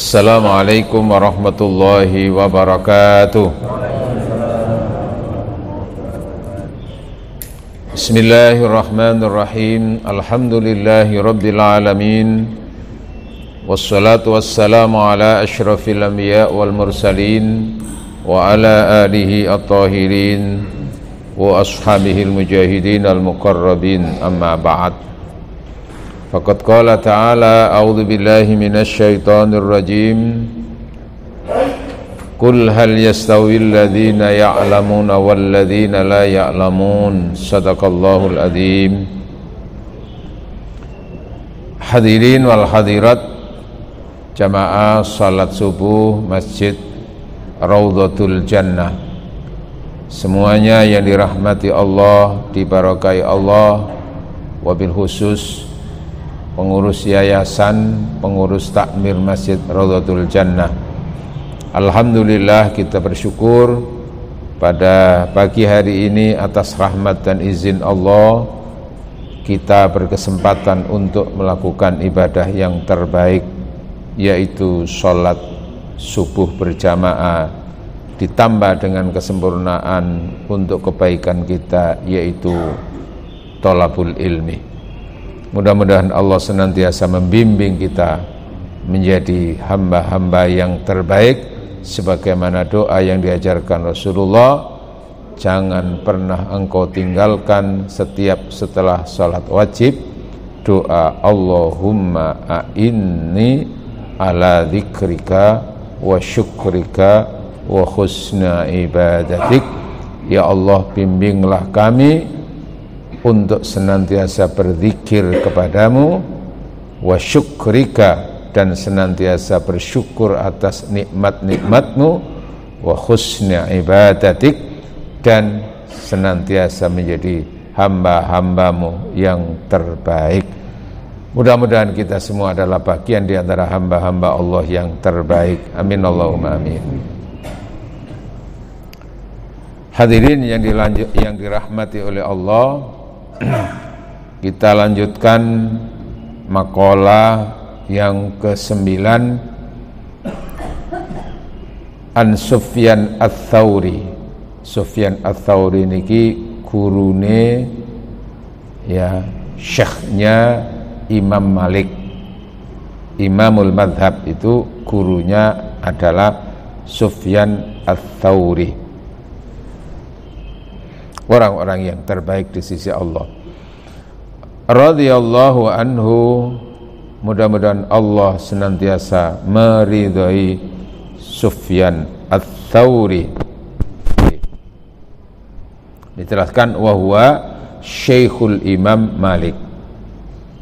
Assalamualaikum warahmatullahi wabarakatuh. Bismillahirrahmanirrahim. Alhamdulillahi rabbil alamin. Wassalatu wassalamu ala asyrafil anbiya wal mursalin wa ala alihi at-tahirin wa ashabihil mujahidin al-muqarrabin, amma ba'd. Faqad qala ta'ala a'udzu billahi minasy syaithanir rajim. Qul hal yastawil ladzina ya'lamuna wal ladzina la ya'lamun. Shadaqallahul adzim. Hadirin wal hadirat jamaah salat subuh Masjid Raudhatul Jannah, semuanya yang dirahmati Allah, diberkahi Allah, wabil khusus pengurus yayasan, pengurus takmir Masjid Raudhatul Jannah. Alhamdulillah, kita bersyukur pada pagi hari ini atas rahmat dan izin Allah kita berkesempatan untuk melakukan ibadah yang terbaik, yaitu sholat subuh berjamaah, ditambah dengan kesempurnaan untuk kebaikan kita, yaitu thalabul ilmi. Mudah-mudahan Allah senantiasa membimbing kita menjadi hamba-hamba yang terbaik, sebagaimana doa yang diajarkan Rasulullah, jangan pernah engkau tinggalkan setiap setelah salat wajib doa Allahumma a'inni ala dzikrika wa syukrika wa husna ibadatik. Ya Allah, bimbinglah kami untuk senantiasa berzikir kepadamu, wa syukrika, dan senantiasa bersyukur atas nikmat-nikmatmu, wa husna ibadatik, dan senantiasa menjadi hamba-hambamu yang terbaik. Mudah-mudahan kita semua adalah bagian di antara hamba-hamba Allah yang terbaik. Amin Allahumma amin. Hadirin yang dirahmati oleh Allah, kita lanjutkan makalah yang ke-9 An Sufyan Ats-Tsauri. Sufyan Ats-Tsauri niki gurune, ya, syekhnya Imam Malik. Imamul Madhab itu gurunya adalah Sufyan Ats-Tsauri. Orang-orang yang terbaik di sisi Allah. Radhiyallahu anhu, mudah-mudahan Allah senantiasa meridhai Sufyan Ats-Tsauri. Dijelaskan wa huwa Syekhul Imam Malik.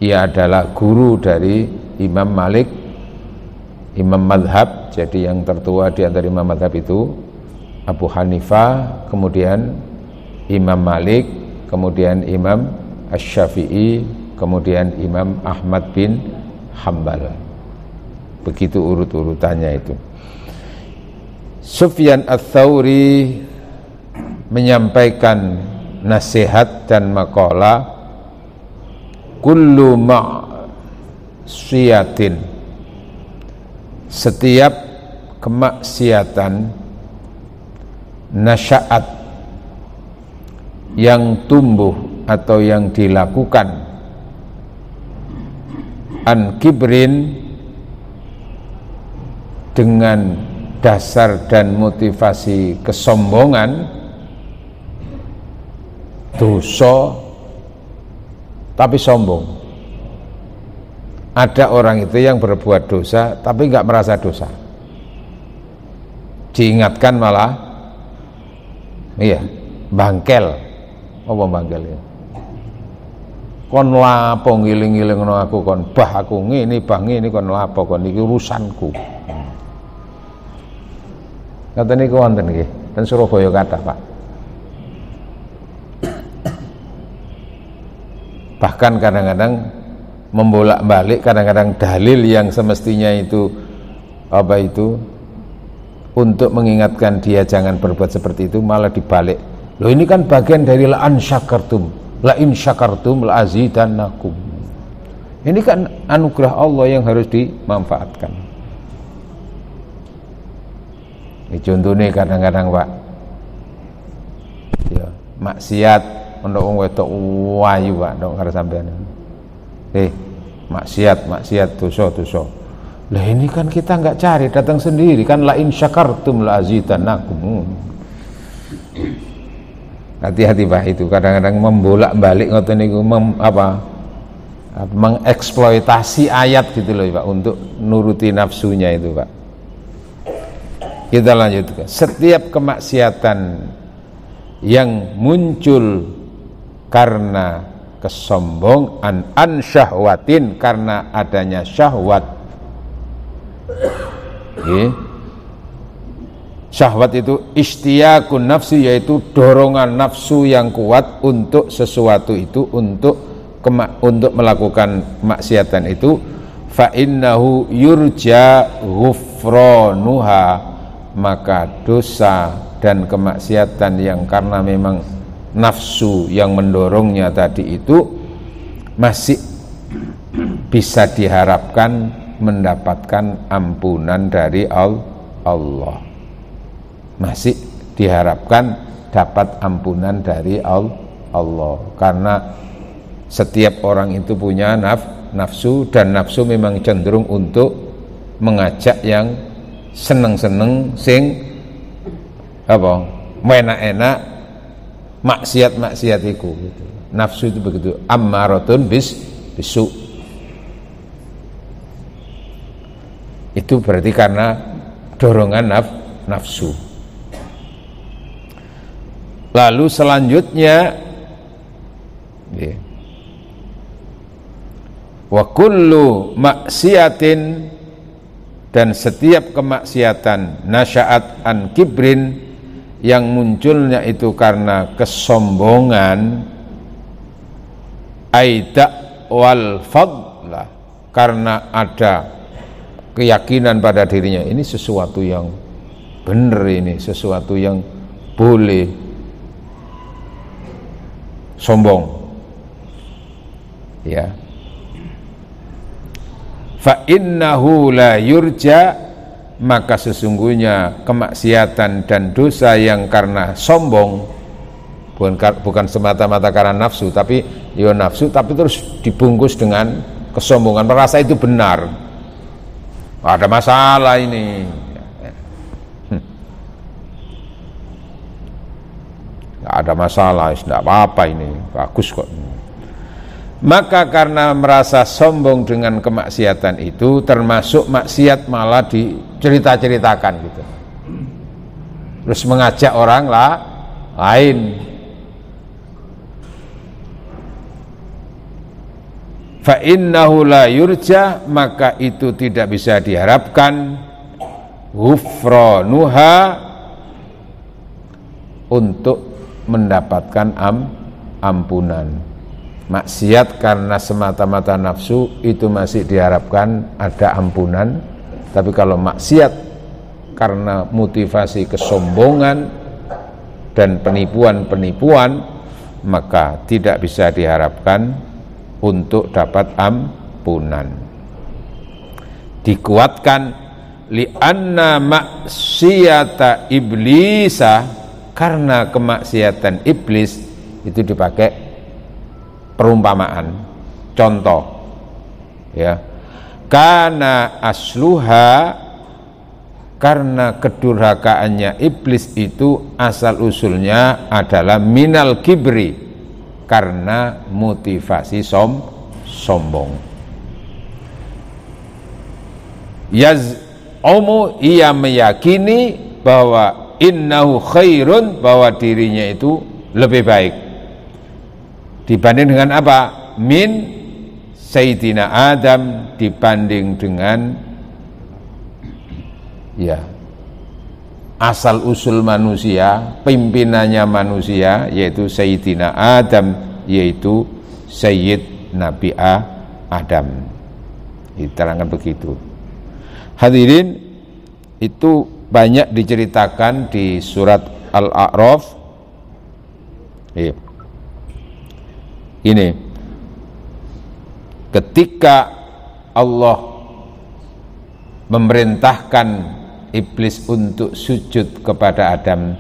Ia adalah guru dari Imam Malik, Imam Madhab. Jadi yang tertua di antara Imam Madhab itu Abu Hanifah, kemudian Imam Malik, kemudian Imam Asy-Syafi'i, kemudian Imam Ahmad bin Hambal. Begitu urut-urutannya itu. Sufyan Ats-Tsauri menyampaikan nasihat dan makalah, kullu ma'siyatin, setiap kemaksiatan, nasya'at, yang tumbuh atau yang dilakukan, an kibrin, dengan dasar dan motivasi kesombongan, dosa tapi sombong. Ada orang itu yang berbuat dosa tapi nggak merasa dosa, diingatkan malah bangkel. Apa bangkel ya? Kon lapo ngiling-ngiling aku, kon bah aku ngene bah ngene, kon lapo kon iki urusanku. Kata niku wonten nggih, ten Surabaya kathah, Pak. Bahkan kadang-kadang membolak-balik, kadang-kadang dalil yang semestinya itu untuk mengingatkan dia jangan berbuat seperti itu malah dibalik. Loh, ini kan bagian dari la in syakartum la azidannakum. Ini kan anugerah Allah yang harus dimanfaatkan. Ini contohnya kadang-kadang Pak, ya maksiat untuk wong wedok wayu Pak, ndok karo sampean. Maksiat dosa. Lah ini kan kita nggak cari, datang sendiri kan, la in syakartum la azidannakum. Hati-hati Pak, itu kadang-kadang membolak-balik ngoten niku mengeksploitasi ayat gitu loh Pak untuk nuruti nafsunya itu Pak. Kita lanjutkan. Setiap kemaksiatan yang muncul karena kesombongan, an syahwatin, karena adanya syahwat. Syahwat itu istiyakun nafsi, yaitu dorongan nafsu yang kuat untuk sesuatu itu, untuk melakukan kemaksiatan itu. Fa innahu yurja ghufranuha, maka dosa dan kemaksiatan yang karena memang nafsu yang mendorongnya tadi itu masih bisa diharapkan mendapatkan ampunan dari Allah, masih diharapkan dapat ampunan dari Allah, karena setiap orang itu punya nafsu, dan nafsu memang cenderung untuk mengajak yang seneng-seneng sing enak-enak, maksiat itu gitu. Nafsu itu begitu, ammaratun bisu. Itu berarti karena dorongan nafsu. Lalu selanjutnya wa kullu maksiatin, dan setiap kemaksiatan nasya'at an kibrin, yang munculnya itu karena kesombongan, aida wal fadlah, karena ada keyakinan pada dirinya ini sesuatu yang benar, ini sesuatu yang boleh, sombong ya. Fa innahu la yurja, maka sesungguhnya kemaksiatan dan dosa yang karena sombong, bukan semata-mata karena nafsu, tapi ya nafsu, tapi terus dibungkus dengan kesombongan, merasa itu benar. Ada masalah ini, nggak ada masalah, tidak apa-apa, ini bagus kok. Maka karena merasa sombong dengan kemaksiatan itu, termasuk maksiat malah dicerita-ceritakan gitu, terus mengajak orang lain. Fa innahu la yurja, maka itu tidak bisa diharapkan ghufranuha, untuk mendapatkan ampunan. Maksiat karena semata-mata nafsu itu masih diharapkan ada ampunan, tapi kalau maksiat karena motivasi kesombongan dan penipuan-penipuan, maka tidak bisa diharapkan untuk dapat ampunan. Dikuatkan li'anna maksiyata iblisa, karena kemaksiatan iblis itu dipakai perumpamaan, contoh ya. Karena asluha, karena kedurhakaannya iblis itu asal usulnya adalah minal kibri, karena motivasi sombong. Yaz'umu, ia meyakini bahwa innahu khairun, bahwa dirinya itu lebih baik dibanding dengan apa? Min Sayyidina Adam, dibanding dengan ya asal usul manusia, pimpinannya manusia, yaitu Sayyidina Adam, yaitu Sayyid Nabi Adam. Diterangkan begitu. Hadirin, itu banyak diceritakan di surat Al-A'raf. Ini ketika Allah memerintahkan iblis untuk sujud kepada Adam,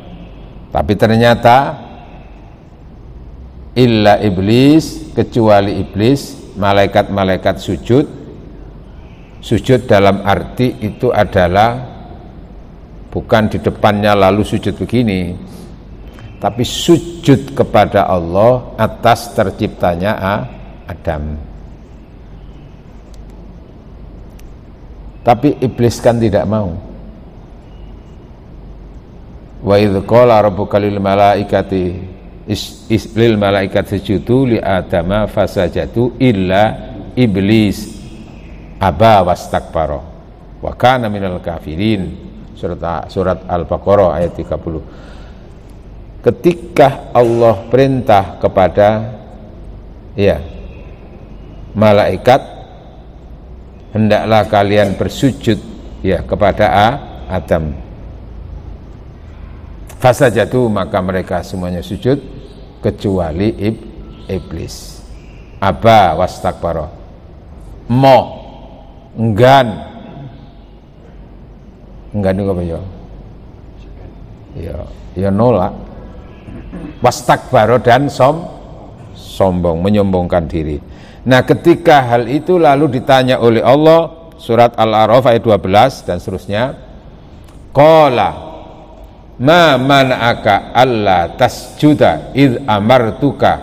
tapi ternyata illa iblis, kecuali iblis, malaikat-malaikat sujud dalam arti itu adalah bukan di depannya lalu sujud begini, tapi sujud kepada Allah atas terciptanya Adam. Tapi iblis kan tidak mau. Wa idz qala rabbuka lil malaikati lil malaikati sujudu li adama fasajadu illa iblis aba wastakbara wa kana minal kafirin. Surat Al-Baqarah ayat 30. Ketika Allah perintah kepada malaikat, hendaklah kalian bersujud kepada Adam. Fasajadu, maka mereka semuanya sujud kecuali iblis. Aba wastakbara, enggan itu apa ya? Ya nolak. Wastakbara dan sombong, menyombongkan diri. Nah, ketika hal itu lalu ditanya oleh Allah, surat Al-A'raf ayat 12 dan seterusnya, qala ma mana'aka alla tasjuda id amartuka.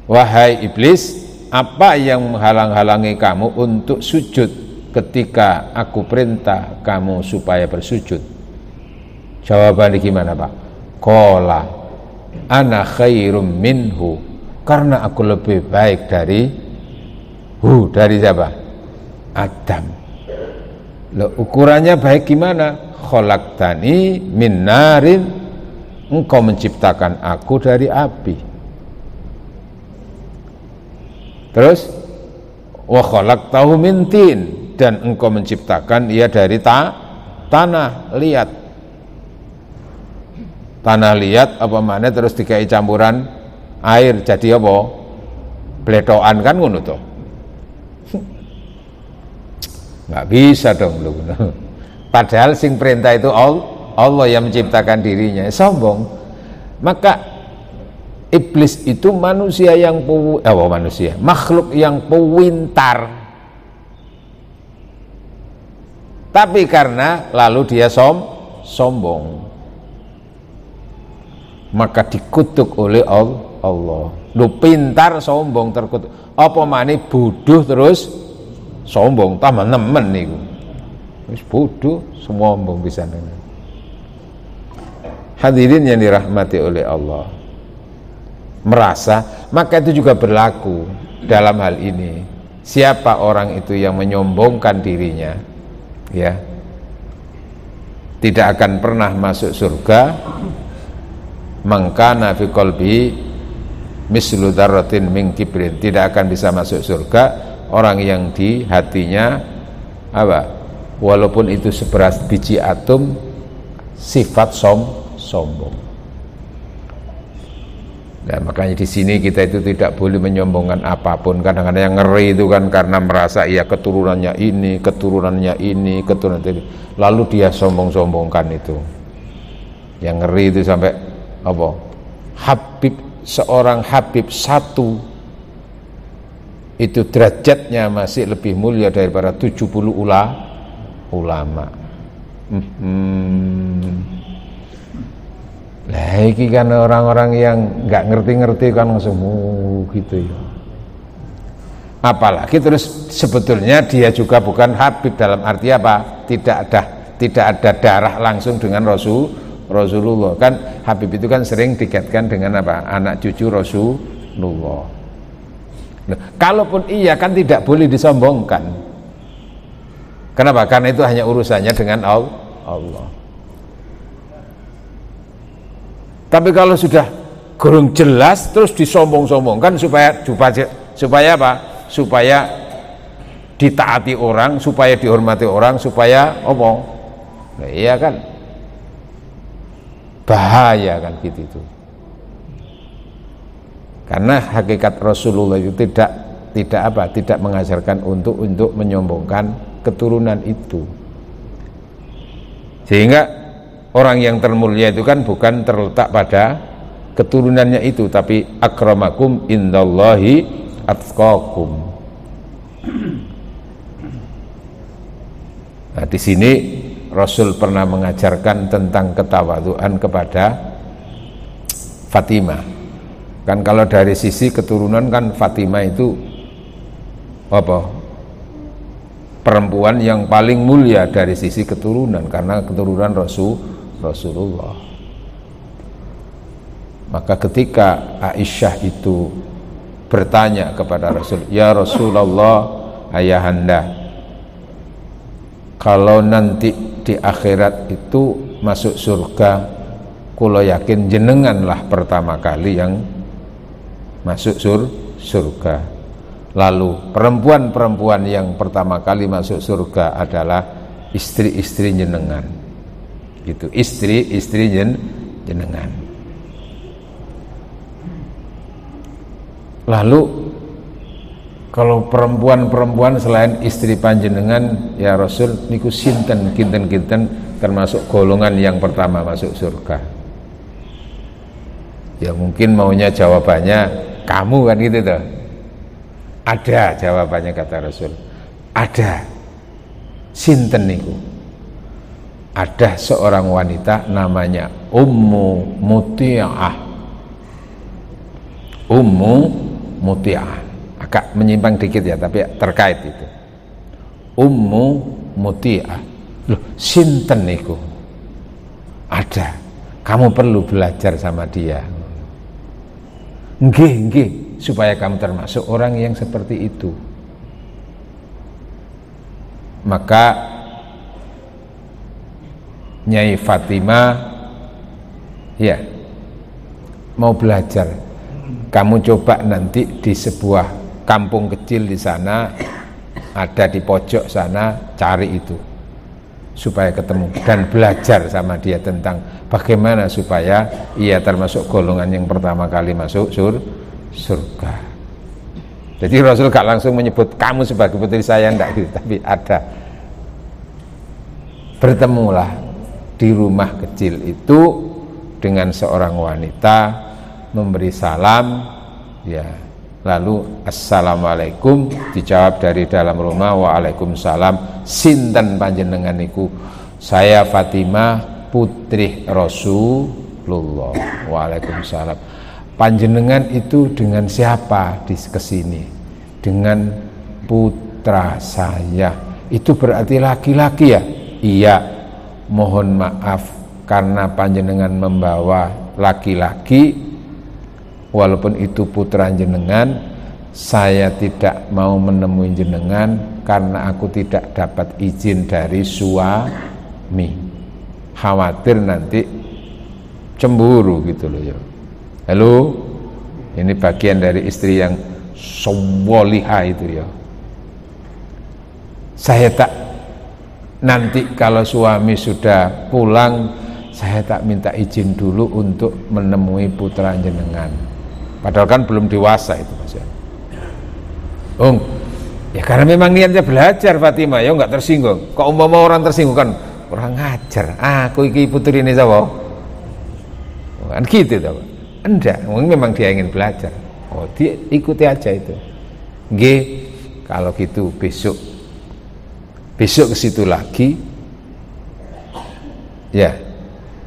Wahai iblis, apa yang menghalang-halangi kamu untuk sujud ketika aku perintah kamu supaya bersujud? Jawabannya gimana, Pak? Qala ana khairum minhu, karena aku lebih baik dari siapa? Adam. Loh, ukurannya baik gimana? Khalaqtani min narin, engkau menciptakan aku dari api. Terus wa khalaqtahu min tin, dan engkau menciptakan ia dari tanah liat. Tanah liat apa mana terus dikai campuran air jadi apa? Bletokan kan ngono to. Nggak bisa dong lu. Padahal sing perintah itu Allah yang menciptakan dirinya, sombong. Maka iblis itu manusia yang makhluk yang pintar. Tapi karena lalu dia sombong, maka dikutuk oleh Allah. Lu pintar sombong terkutuk. Apa maneh bodoh terus sombong, tambah nemen niku. Wis bodoh sombong bisa dengan. Hadirin yang dirahmati oleh Allah, merasa, maka itu juga berlaku dalam hal ini. Siapa orang itu yang menyombongkan dirinya, tidak akan pernah masuk surga. Mangkana fi qalbi mislu dzarratin min kibrin, tidak akan bisa masuk surga orang yang di hatinya walaupun itu seberat biji atom sifat sombong. Nah, makanya di sini kita itu tidak boleh menyombongkan apapun. Kadang-kadang yang ngeri itu kan karena merasa keturunannya ini, lalu dia sombong-sombongkan itu. Yang ngeri itu sampai seorang Habib satu itu derajatnya masih lebih mulia daripada 70 ulama. Lah iki kan orang-orang yang nggak ngerti-ngerti kan langsung gitu ya. Apalagi terus sebetulnya dia juga bukan Habib dalam arti apa? Tidak ada darah langsung dengan Rasulullah. Kan Habib itu kan sering dikaitkan dengan apa? Anak cucu Rasulullah. Nah, kalaupun iya kan tidak boleh disombongkan. Kenapa? Karena itu hanya urusannya dengan Allah. Tapi kalau sudah kurang jelas terus disombong-sombongkan supaya apa? Supaya ditaati orang, supaya dihormati orang, supaya apa? Nah, iya kan? Bahaya kan gitu itu. Karena hakikat Rasulullah itu tidak mengajarkan untuk menyombongkan keturunan itu. Sehingga orang yang termulia itu kan bukan terletak pada keturunannya itu, tapi akramakum indallahi atqakum. Nah, di sini Rasul pernah mengajarkan tentang ketawaduan kepada Fatimah. Kan kalau dari sisi keturunan kan Fatimah itu apa? Perempuan yang paling mulia dari sisi keturunan karena keturunan Rasulullah. Maka ketika Aisyah itu bertanya kepada Rasul, "Ya Rasulullah, ayahanda, kalau nanti di akhirat itu masuk surga, kulo yakin jenenganlah pertama kali yang masuk surga. Lalu perempuan-perempuan yang pertama kali masuk surga adalah istri-istri jenengan." Gitu, istri-istri jenengan. Lalu kalau perempuan-perempuan selain istri panjenengan, ya Rasul, niku sinten kinten-kinten termasuk golongan yang pertama masuk surga. Ya mungkin maunya jawabannya kamu kan gitu toh. Ada jawabannya kata Rasul. Ada. Sinten niku? Ada seorang wanita namanya Ummu Muti'ah. Ummu Muti'ah. Agak menyimpang dikit ya, tapi terkait itu. Ummu Muti'ah. Loh, sinten niku? Ada. Kamu perlu belajar sama dia. Nggih, supaya kamu termasuk orang yang seperti itu. Maka Nyai Fatimah ya mau belajar. Kamu coba nanti di sebuah kampung kecil di sana, ada di pojok sana, cari itu supaya ketemu dan belajar sama dia tentang bagaimana supaya ia termasuk golongan yang pertama kali masuk surga. Jadi Rasul gak langsung menyebut kamu sebagai putri saya, enggak gitu, tapi ada. Bertemulah di rumah kecil itu dengan seorang wanita, memberi salam, ya, lalu assalamualaikum, dijawab dari dalam rumah, waalaikumsalam, sinten panjenengan niku? Saya Fatimah, putri Rasulullah. Waalaikumsalam. Panjenengan itu dengan siapa di kesini? Dengan putra saya. Itu berarti laki-laki ya? Iya. Mohon maaf karena panjenengan membawa laki-laki, walaupun itu putra jenengan, saya tidak mau menemui jenengan karena aku tidak dapat izin dari suami. Khawatir nanti cemburu gitu loh ya. Halo, ini bagian dari istri yang soliha itu ya. Saya tak, nanti kalau suami sudah pulang, saya tak minta izin dulu untuk menemui putra jenengan. Padahal kan belum dewasa itu Mas ya. Ya karena memang niatnya belajar Fatimah, ya nggak tersinggung. Kok umpama orang tersinggung kan orang ngajar. Aku iki putri ini sapa? Kan gitu toh. Enggak, memang dia ingin belajar. Oh, dia ikuti aja itu. Nggih, kalau gitu besok ke situ lagi. Ya,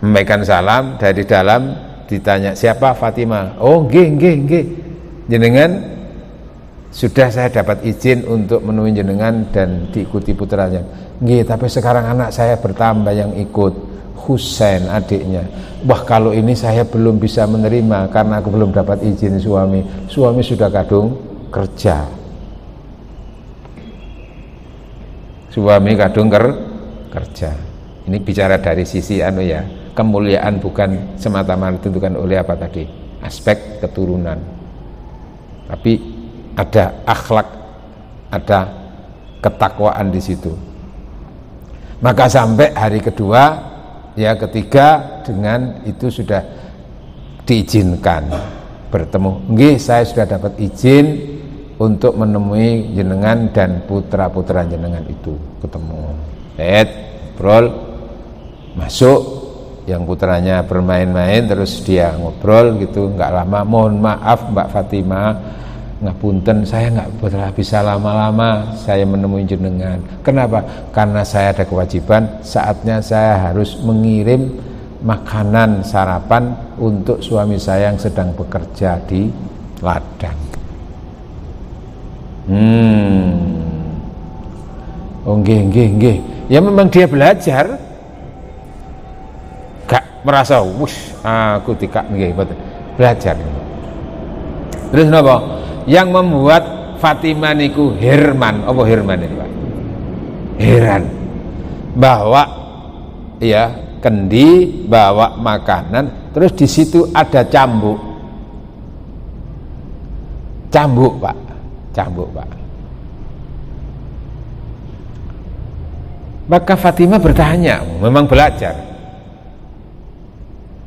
memberikan salam dari dalam, ditanya siapa? Fatimah. Oh, nggih. Jenengan sudah saya dapat izin untuk menemui jenengan dan diikuti putranya. Nggih, tapi sekarang anak saya bertambah yang ikut, Husain adiknya. Wah, kalau ini saya belum bisa menerima karena aku belum dapat izin suami. Suami sudah kadung kerja. Suami kadung kerja. Ini bicara dari sisi ya, kemuliaan bukan semata-mata ditentukan oleh apa tadi? Aspek keturunan. Tapi ada akhlak, ada ketakwaan di situ. Maka sampai hari kedua, ya ketiga, dengan itu sudah diizinkan bertemu. Nggih, saya sudah dapat izin untuk menemui jenengan dan putra-putra jenengan itu ketemu. Ngobrol. masuk, yang putranya bermain-main, terus dia ngobrol gitu, nggak lama, mohon maaf Mbak Fatimah, ngapunten saya nggak bisa lama-lama saya menemui jenengan. Kenapa? Karena saya ada kewajiban, saatnya saya harus mengirim makanan sarapan untuk suami saya yang sedang bekerja di ladang. Oh nggih. Ya memang dia belajar, gak merasa wush aku tidak nggih, belajar. Terus napa? Yang membuat Fatimah niku Herman, apa Herman itu Pak? Heran bahwa ya kendi bawa makanan, terus di situ ada cambuk Pak. Maka Fatimah bertanya, memang belajar,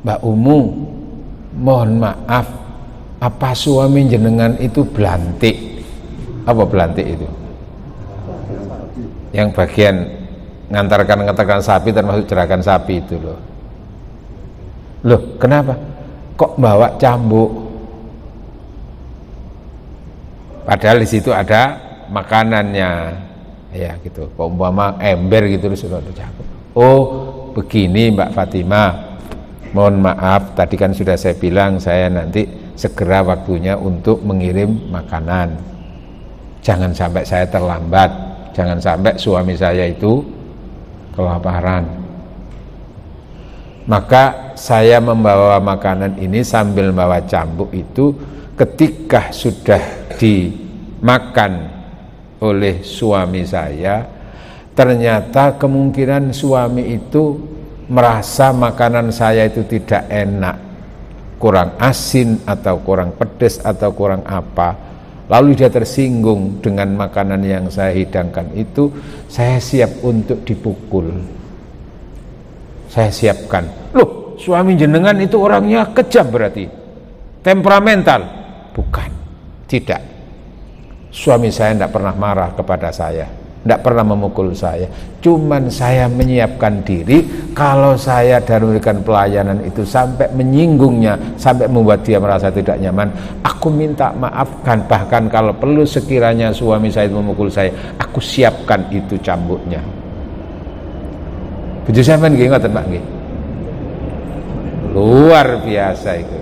Mbak Umu, mohon maaf, apa suami jenengan itu belantik? Apa belantik itu? Yang bagian ngantarkan sapi, termasuk jeragan sapi itu loh. Loh, kenapa? Kok bawa cambuk? Padahal di situ ada makanannya, ya gitu. Kok umpama ember gitu sudah cambuk. Oh, begini Mbak Fatimah. Mohon maaf, tadi kan sudah saya bilang saya nanti segera waktunya untuk mengirim makanan. Jangan sampai saya terlambat, jangan sampai suami saya itu kelaparan. Maka saya membawa makanan ini sambil membawa cambuk itu, ketika sudah dimakan oleh suami saya, ternyata kemungkinan suami itu merasa makanan saya itu tidak enak, kurang asin atau kurang pedas atau kurang apa, lalu dia tersinggung dengan makanan yang saya hidangkan itu, saya siap untuk dipukul. Saya siapkan. Loh, suami jenengan itu orangnya kejam berarti, temperamental? Bukan, tidak. Suami saya tidak pernah marah kepada saya, tidak pernah memukul saya. Cuman saya menyiapkan diri, kalau saya dan memberikan pelayanan itu sampai menyinggungnya, sampai membuat dia merasa tidak nyaman, aku minta maafkan. Bahkan kalau perlu sekiranya suami saya memukul saya, aku siapkan itu cambuknya. Bojo sampean nggih ngoten Pak nggih. Luar biasa itu.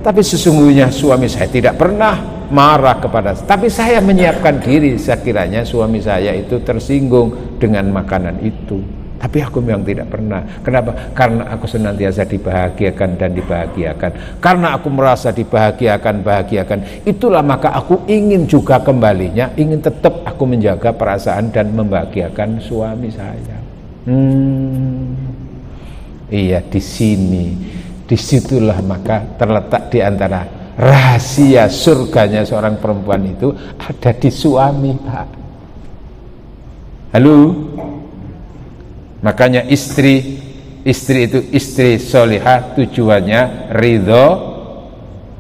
Tapi sesungguhnya suami saya tidak pernah marah kepada saya, tapi saya menyiapkan diri sekiranya suami saya itu tersinggung dengan makanan itu. Tapi aku memang tidak pernah. Kenapa? Karena aku senantiasa dibahagiakan dan dibahagiakan. Karena aku merasa bahagiakan. Itulah maka aku ingin juga kembalinya, ingin tetap aku menjaga perasaan dan membahagiakan suami saya. Iya, di sini, disitulah maka terletak di antara rahasia surganya seorang perempuan itu ada di suami, Pak. Halo. Makanya istri itu istri solihah, tujuannya ridho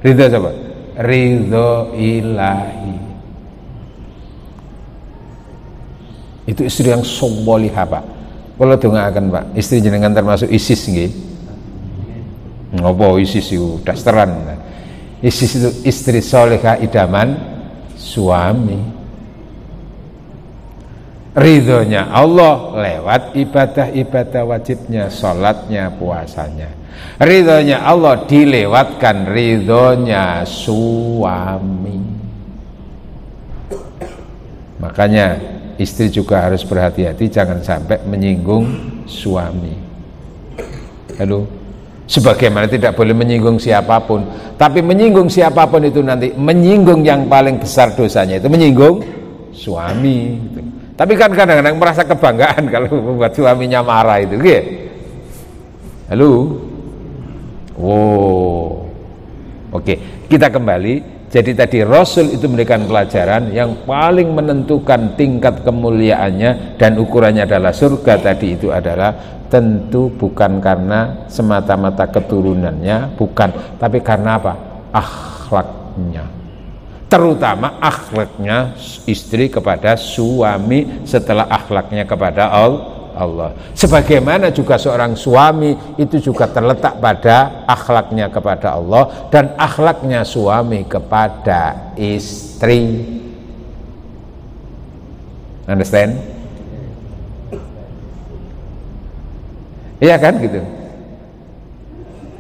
apa? Ridho ilahi. Itu istri yang solihah, Pak. Kalau dongaaken Pak, istri jenengan termasuk ISIS nggih. Ngopo ISIS itu dasteran. ISIS itu istri solehah idaman suami. Ridhonya Allah lewat ibadah wajibnya, sholatnya, puasanya. Ridhonya Allah dilewatkan ridhonya suami. Makanya istri juga harus berhati-hati, jangan sampai menyinggung suami. Halo. Sebagaimana tidak boleh menyinggung siapapun, tapi menyinggung siapapun itu nanti menyinggung yang paling besar dosanya itu menyinggung suami. Tapi kan kadang-kadang merasa kebanggaan kalau membuat suaminya marah itu, gitu. Halo. Oh. Oke, kita kembali. Jadi tadi Rasul itu memberikan pelajaran yang paling menentukan tingkat kemuliaannya dan ukurannya adalah surga tadi itu adalah tentu bukan karena semata-mata keturunannya, bukan, tapi karena apa? Akhlaknya. Terutama akhlaknya istri kepada suami setelah akhlaknya kepada Allah. Sebagaimana juga seorang suami itu juga terletak pada akhlaknya kepada Allah dan akhlaknya suami kepada istri. Understand? Iya kan gitu.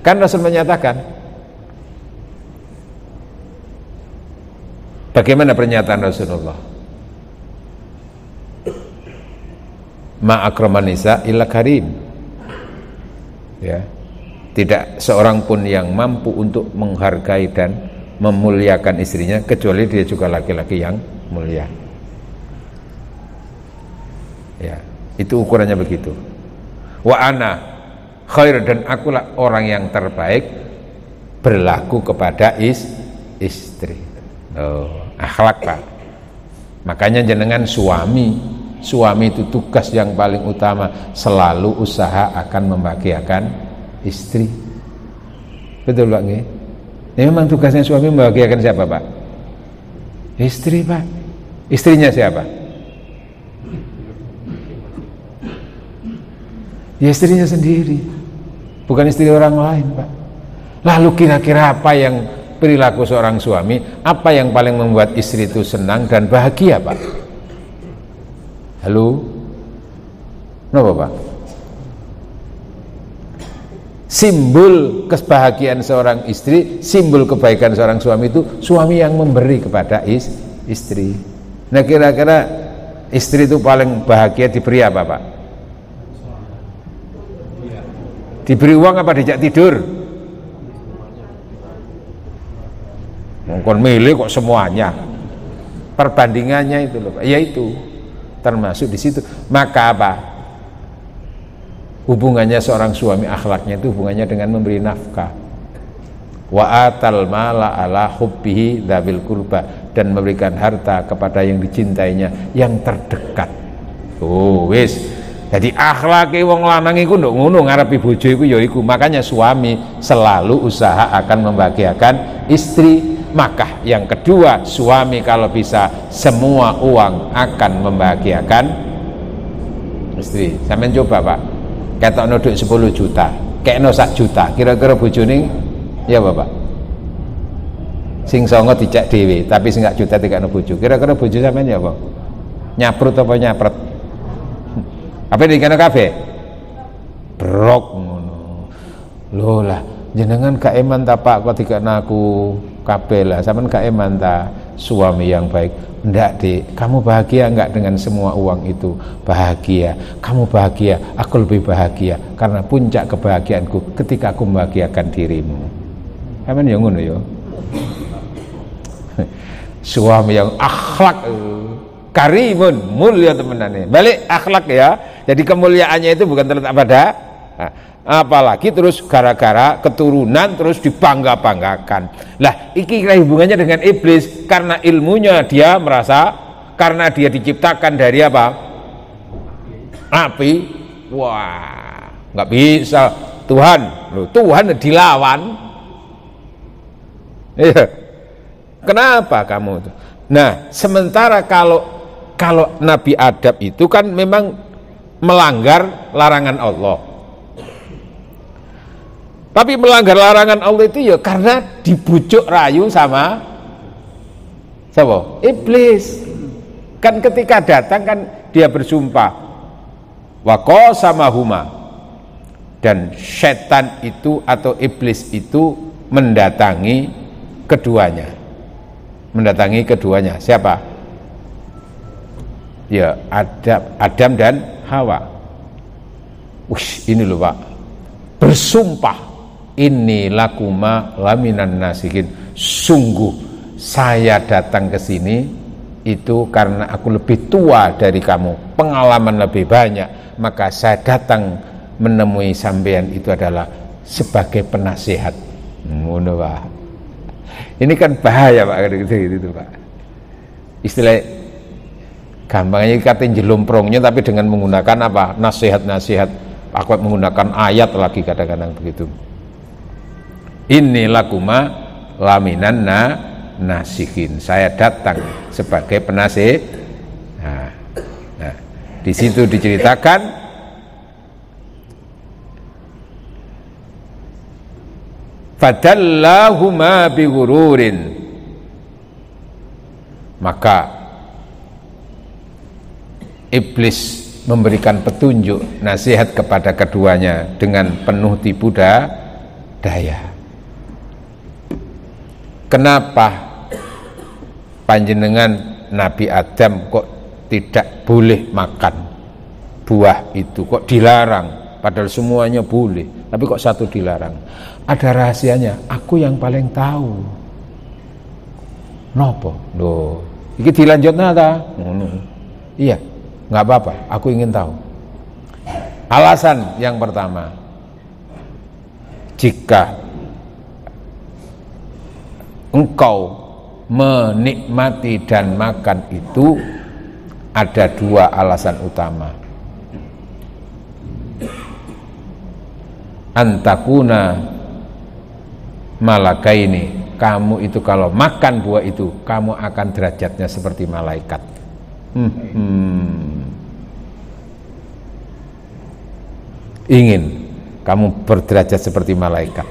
Kan Rasul menyatakan, bagaimana pernyataan Rasulullah? Ma akraman nisa illa karim. Ya. Tidak seorang pun yang mampu untuk menghargai dan memuliakan istrinya kecuali dia juga laki-laki yang mulia. Ya, itu ukurannya begitu. Wa ana khair, dan akulah orang yang terbaik berlaku kepada istri. Akhlak, Pak. Makanya jenengan suami itu tugas yang paling utama, selalu usaha akan membahagiakan istri. Betul Pak nggih? Ini memang tugasnya suami membahagiakan siapa, Pak? Istri, Pak. Istrinya siapa? Ya istrinya sendiri, bukan istri orang lain, Pak. Lalu kira-kira apa yang perilaku seorang suami, apa yang paling membuat istri itu senang dan bahagia, Pak? Halo? Kenapa, Pak? Simbol kebahagiaan seorang istri, simbol kebaikan seorang suami itu suami yang memberi kepada istri. Nah kira-kira istri itu paling bahagia diberi apa, Pak? Diberi uang apa dijak tidur? Mungkin milih kok semuanya. Perbandingannya itu loh, Pak. Ya itu termasuk di situ. Maka apa? Hubungannya seorang suami, akhlaknya itu hubungannya dengan memberi nafkah. Wa atal mala ala hubbihi dzabil qurba, dan memberikan harta kepada yang dicintainya, yang terdekat. Wis. Jadi akhlake wong lanang iku nduk ngono ngarepi bojo iku ya iku. Makanya suami selalu usaha akan membahagiakan istri. Maka yang kedua, suami kalau bisa semua uang akan membahagiakan istri. Sampeyan coba, Pak. Ketokno dhuwit 10 juta, kekno 1 juta. Kira-kira bojone ya Bapak? Sing songo dicek dhewe, tapi sing 1 juta dikekno bojo. Kira-kira bojo sampeyan ya apa? Nyaprut apa nyapret? Apa dikene kabeh? Brok ngono. Lho lah, jenengan gak eman ta Pak kok dikene aku kabeh lah. Sampeyan gak eman ta suami yang baik? Ndak, Dik. Kamu bahagia enggak dengan semua uang itu? Bahagia. Kamu bahagia, aku lebih bahagia karena puncak kebahagiaanku ketika aku membahagiakan dirimu. Sampeyan ya ngono ya. Suami yang akhlak karimun, mulia temenane. Balik akhlak ya. Jadi kemuliaannya itu bukan terletak pada apalagi terus gara-gara keturunan terus dibangga-banggakan. Lah, iki hubungannya dengan iblis karena ilmunya dia merasa karena dia diciptakan dari apa? Api. Wah, nggak bisa Tuhan. Loh, Tuhan dilawan. Iya. Kenapa kamu itu? Nah, sementara kalau Nabi Adam itu kan memang melanggar larangan Allah. Tapi melanggar larangan Allah itu ya karena dibujuk rayu sama siapa? Iblis. Kan ketika datang kan dia bersumpah wa qasamahuma, dan setan itu atau iblis itu mendatangi keduanya. Siapa? Ya Adam dan Hawa. Ini loh Pak, bersumpah inni lakuma laminan nasihin, sungguh saya datang ke sini itu karena aku lebih tua dari kamu, pengalaman lebih banyak, maka saya datang menemui sampean itu adalah sebagai penasihat. Ngono Pak. Ini kan bahaya Pak, gitu Pak. Istilah gampangnya katain jelumprongnya, tapi dengan menggunakan apa? Nasihat-nasihat. Aku menggunakan ayat lagi kadang-kadang begitu. Inni lakuma laminan nasihin. Saya datang sebagai penasihat. Nah, di situ diceritakan fadallahuma bighururin, maka iblis memberikan petunjuk nasihat kepada keduanya dengan penuh tipu daya. Kenapa panjenengan Nabi Adam kok tidak boleh makan buah itu, kok dilarang, padahal semuanya boleh, tapi kok satu dilarang? Ada rahasianya, aku yang paling tahu. Nopo? Loh, iki dilanjutna ta? Iya, nggak apa-apa, aku ingin tahu. Alasan yang pertama, jika engkau menikmati dan makan itu, ada dua alasan utama. Antakuna malakaini, kamu itu kalau makan buah itu, kamu akan derajatnya seperti malaikat. Ingin kamu berderajat seperti malaikat.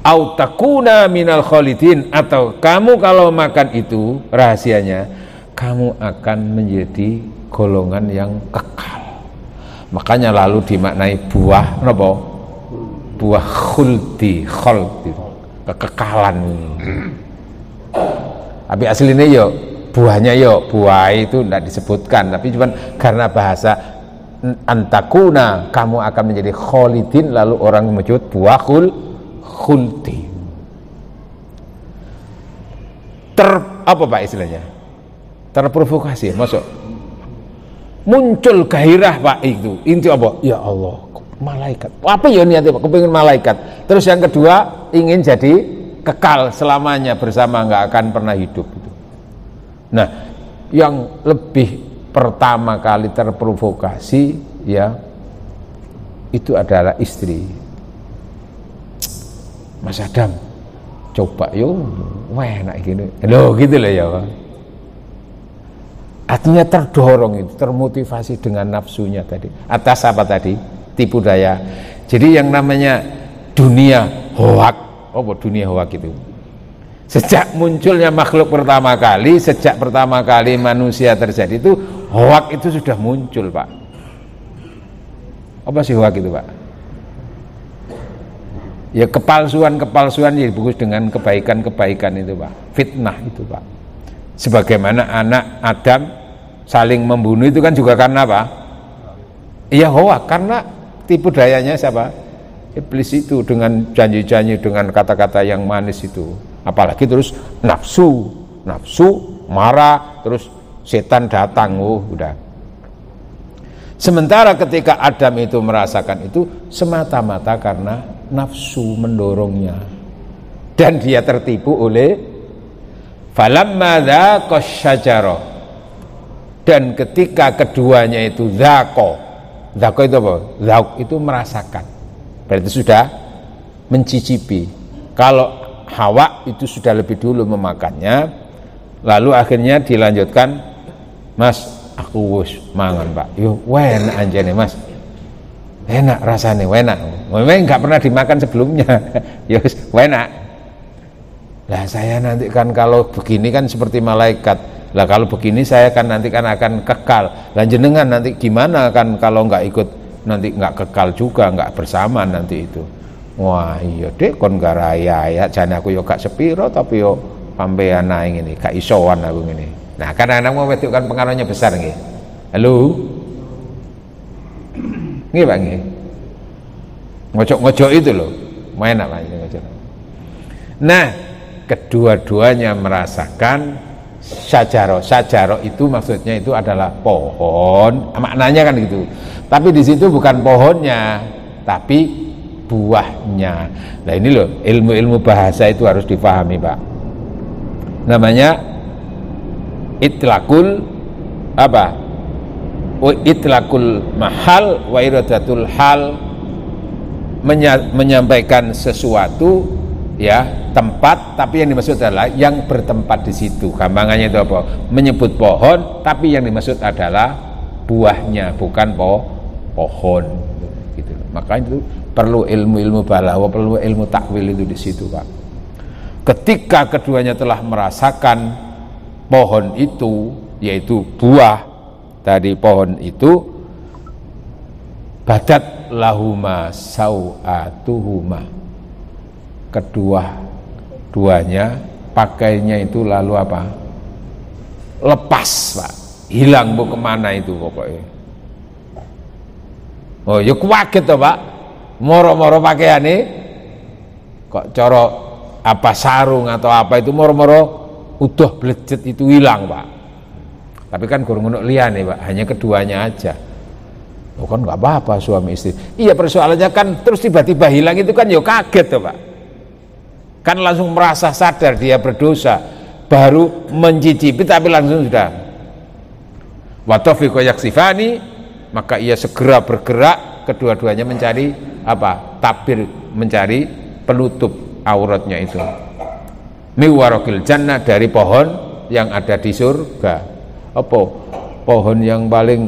Au takuna minal khalidin, atau kamu kalau makan itu, rahasianya kamu akan menjadi golongan yang kekal. Makanya lalu dimaknai buah apa? Buah khuldi, kekekalan. Tapi aslinya yo buahnya yo buah itu tidak disebutkan, tapi cuma karena bahasa antakuna, kamu akan menjadi khalidin, lalu orang menyebut buah khuldi. Apa Pak istilahnya? Terprovokasi, masuk muncul gairah Pak itu. Inti apa? Ya Allah, malaikat. Apa ya niatnya Pak? Kepingin malaikat. Terus yang kedua, ingin jadi kekal selamanya bersama, nggak akan pernah hidup gitu. Nah, yang lebih pertama kali terprovokasi ya itu adalah istri. Mas Adam, coba yo, enak gini. Loh gitu loh ya. Artinya terdorong itu, termotivasi dengan nafsunya tadi. Atas apa tadi? Tipu daya. Jadi yang namanya dunia hoak, dunia hoak itu. Sejak munculnya makhluk pertama kali, sejak pertama kali manusia terjadi itu, hoak itu sudah muncul Pak. Apa sih hoak itu Pak? Ya kepalsuan-kepalsuan yang dibungkus dengan kebaikan-kebaikan itu Pak. Fitnah itu Pak. Sebagaimana anak Adam saling membunuh itu kan juga karena apa? Iya hoak, karena tipu dayanya siapa? Iblis itu dengan janji-janji, dengan kata-kata yang manis itu. Apalagi terus nafsu marah, terus setan datang, udah. Sementara ketika Adam itu merasakan itu semata-mata karena nafsu mendorongnya, dan dia tertipu oleh falamma dzaqash syajarah, dan ketika keduanya itu dzaqo itu apa? Dzaq itu merasakan, berarti sudah mencicipi. Kalau Hawa itu sudah lebih dulu memakannya, lalu akhirnya dilanjutkan, Mas aku wis mangan Pak, yo enak anjane Mas, enak rasanya, enak, memang nggak pernah dimakan sebelumnya. Ya enak. Lah saya nanti kan kalau begini kan seperti malaikat, lah kalau begini saya kan nanti kan akan kekal. Lah jenengan nanti gimana kan kalau nggak ikut, nanti nggak kekal juga, nggak bersama nanti itu. Wah iya dek kon garaya ya, jane aku yo gak sepiro tapi yo sampean ae ngene, gak isoan aku ngene. Nah, kadang-kadang mau wedok kan pengaruhnya besar nggih. Halo. Nggih Pak nggih. Ngocok-ngocok itu loh. Enak Pak ngocok. Nah, kedua-duanya merasakan syajarah. Syajarah itu maksudnya itu adalah pohon, maknanya kan gitu. Tapi di situ bukan pohonnya, tapi buahnya. Nah ini loh, ilmu-ilmu bahasa itu harus dipahami Pak. Namanya itlaqul apa? Itlaqul mahal wa iradatul hal, menyampaikan sesuatu ya, tempat, tapi yang dimaksud adalah yang bertempat di situ. Gampangannya itu apa? Menyebut pohon, tapi yang dimaksud adalah buahnya, bukan pohon. gitu. Makanya itu perlu ilmu balaghah, perlu ilmu takwil itu di situ, Pak. Ketika keduanya telah merasakan pohon itu, yaitu buah dari pohon itu, badat lahuma sau'atuhuma, duanya pakainya itu lalu apa? Lepas, Pak. Hilang bu kemana itu pokoknya. Oh ya kaget toh, Pak. Moro-moro pakaiane kok coro apa sarung atau apa itu moro-moro udah blejet itu hilang, Pak. Tapi kan kurang ngono liyane, Pak, hanya keduanya aja. Oh kan nggak apa-apa suami istri. Iya, persoalannya kan terus tiba-tiba hilang itu kan ya kaget tuh, Pak. Kan langsung merasa sadar dia berdosa, baru mencicipi tapi langsung sudah. Wa taufiqu yaksifani, maka ia segera bergerak, kedua-duanya mencari apa? Tabir, mencari penutup auratnya itu. Miwarakil jannah, dari pohon yang ada di surga. Apa? Pohon yang paling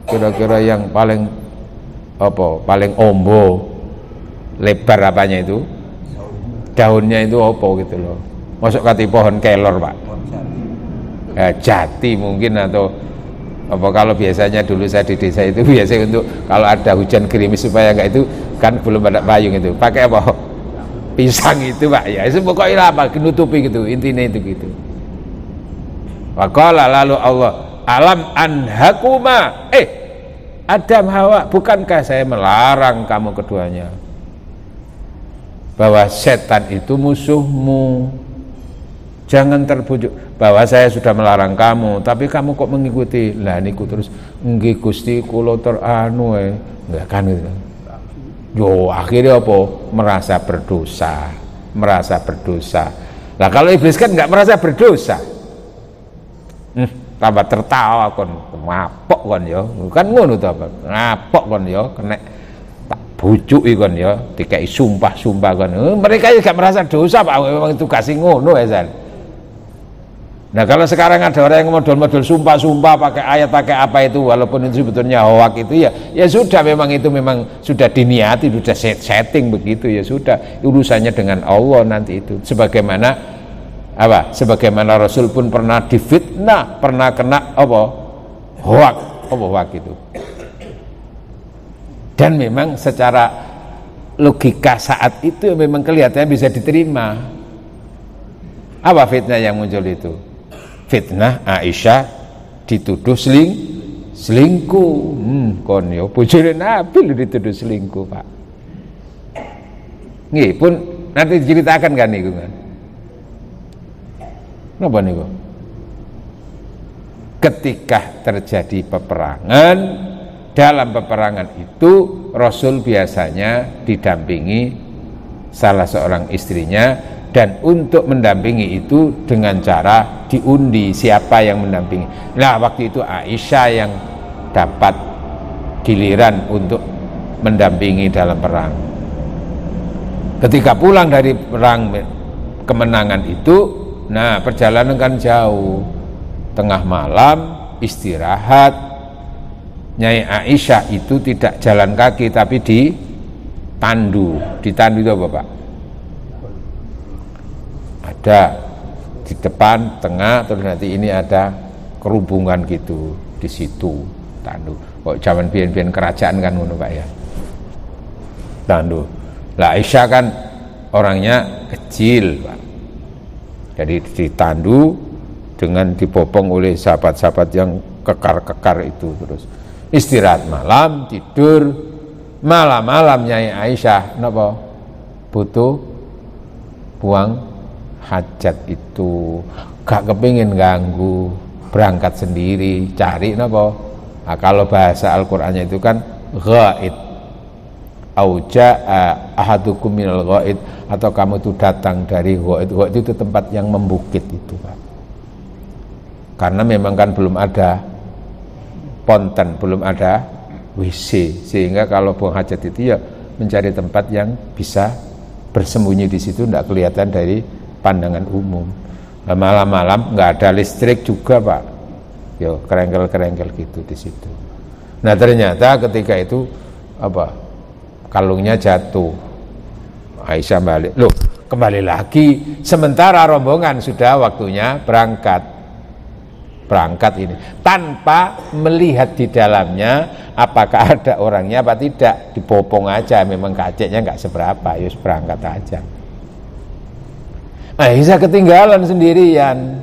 kira-kira yang paling apa? Paling ombo, lebar apanya itu? Daunnya itu apa gitu loh. Masuk kati pohon kelor, Pak. Jati mungkin, atau apa, kalau biasanya dulu saya di desa itu biasanya untuk kalau ada hujan gerimis supaya enggak itu kan belum ada payung itu pakai apa, pisang itu, Pak, ya itu pokoknya apa nutupi gitu, intinya itu gitu. Waqala, lalu Allah, alam anhakuma, Adam Hawa, bukankah saya melarang kamu keduanya bahwa setan itu musuhmu, jangan terbujuk, bahwa saya sudah melarang kamu tapi kamu kok mengikuti. Lah niku terus nggih Gusti kula teranu enggak kan gitu. Yo akhirnya apa? Merasa berdosa. Lah kalau iblis kan enggak merasa berdosa. Tambah tertawa kon, ngapok kon ya. Kan ngono to, Pak. Ngapok kon ya, kena tak bujuki kon ya, dikai sumpah-sumpah kon. Mereka juga merasa dosa, Pak. Memang tugas ngono ya, San. Nah kalau sekarang ada orang yang model-model sumpah-sumpah pakai ayat, pakai apa itu, walaupun itu sebetulnya hoak itu, ya sudah, memang itu memang sudah diniati, sudah setting begitu, ya sudah, urusannya dengan Allah nanti itu. Sebagaimana apa? Sebagaimana Rasul pun pernah difitnah, pernah kena apa? Hoak itu. Dan memang secara logika saat itu memang kelihatannya bisa diterima. Apa fitnah yang muncul itu? Fitnah Aisyah dituduh selingkuh. Kon yo bojone Nabi lho dituduh selingkuh, Pak. Nggih, pun nanti diceritakan kan niku kan. Napa niku? Ketika terjadi peperangan, dalam peperangan itu Rasul biasanya didampingi salah seorang istrinya, dan untuk mendampingi itu dengan cara diundi siapa yang mendampingi. Nah waktu itu Aisyah yang dapat giliran untuk mendampingi dalam perang. Ketika pulang dari perang kemenangan itu, nah perjalanan kan jauh, tengah malam istirahat. Nyai Aisyah itu tidak jalan kaki tapi ditandu. Ditandu itu apa, Pak? Ada di depan, tengah, terus nanti ini ada kerubungan gitu di situ, tandu. Kok zaman biyen-biyen kerajaan kan ngono, Pak, ya. Tandu. Lah Aisyah kan orangnya kecil, Pak. Jadi ditandu dengan dibopong oleh sahabat-sahabat yang kekar-kekar itu. Terus istirahat malam, tidur. Malam-malam Nyai Aisyah napa? Butuh buang hajat itu, gak kepingin ganggu, berangkat sendiri, cari napa? Nah, kalau bahasa Al-Qur'annya itu kan ghaid, auja ahadukum minal ghaid, atau kamu itu datang dari ghaid. Ghaid itu tempat yang membukit itu, Pak. Karena memang kan belum ada ponten, belum ada WC, sehingga kalau buang hajat itu ya mencari tempat yang bisa bersembunyi di situ, tidak kelihatan dari pandangan umum. Malam-malam nggak ada listrik juga, Pak. Yo kerengkel-kerengkel gitu di situ. Nah ternyata ketika itu apa? kalungnya jatuh. Aisyah balik, loh kembali lagi, sementara rombongan sudah waktunya berangkat ini, tanpa melihat di dalamnya apakah ada orangnya apa tidak, dipopong aja, memang kaceknya nggak seberapa, yus berangkat aja. Aisyah ketinggalan sendirian.